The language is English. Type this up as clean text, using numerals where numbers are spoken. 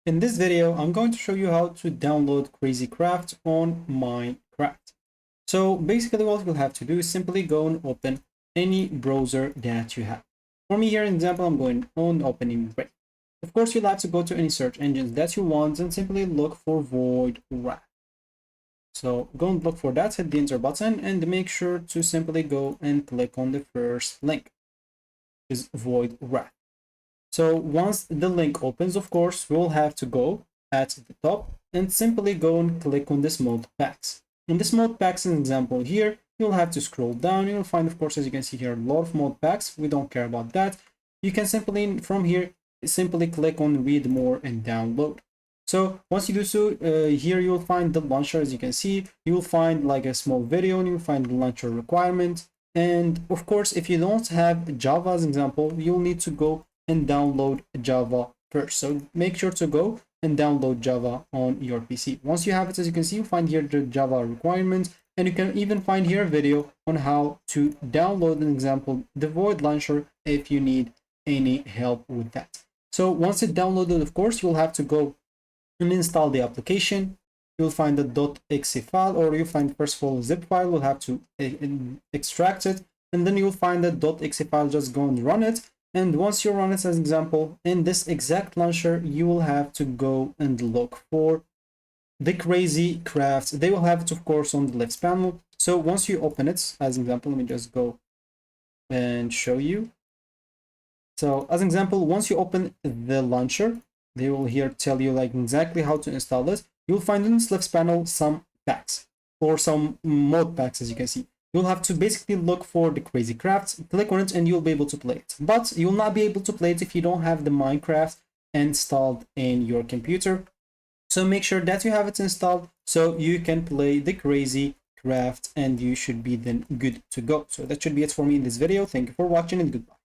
In this video, I'm going to show you how to download Crazy Craft on Minecraft. So basically what you'll have to do is simply go and open any browser that you have. For me here, in example, I'm going on opening Brave. Of course, you'll have to go to any search engines that you want and simply look for Void Raft. So go and look for that, hit the enter button, and make sure to simply go and click on the first link, which is Void Raft. So once the link opens, of course, we'll have to go at the top and simply go and click on this mod packs. In this mod packs, an example here, you'll have to scroll down. You'll find, of course, as you can see here, a lot of mod packs. We don't care about that. You can simply, from here, simply click on read more and download. So once you do so, here you'll find the launcher. As you can see, you'll find like a small video and you'll find the launcher requirement. And of course, if you don't have Java as an example, you'll need to go and download Java first. So make sure to go and download Java on your PC. Once you have it, as you can see, you find here the Java requirements, and you can even find here a video on how to download an example, the Void Launcher, if you need any help with that. So once it's downloaded, of course, you'll have to go and install the application. You'll find the .exe file, or you'll find first of all a zip file. We'll have to extract it, and then you'll find the .exe file. Just go and run it. And once you run it, as an example, in this exact launcher, you will have to go and look for the Crazy Crafts. They will have it, of course, on the left panel. So once you open it, as an example, let me just go and show you. So as an example, once you open the launcher, they will here tell you like exactly how to install it. You'll find in this left panel some packs or some mod packs, as you can see. You'll have to basically look for the Crazy Crafts, click on it, and you'll be able to play it. But you'll not be able to play it if you don't have the Minecraft installed in your computer. So make sure that you have it installed so you can play the Crazy Craft, and you should be then good to go. So that should be it for me in this video. Thank you for watching, and goodbye.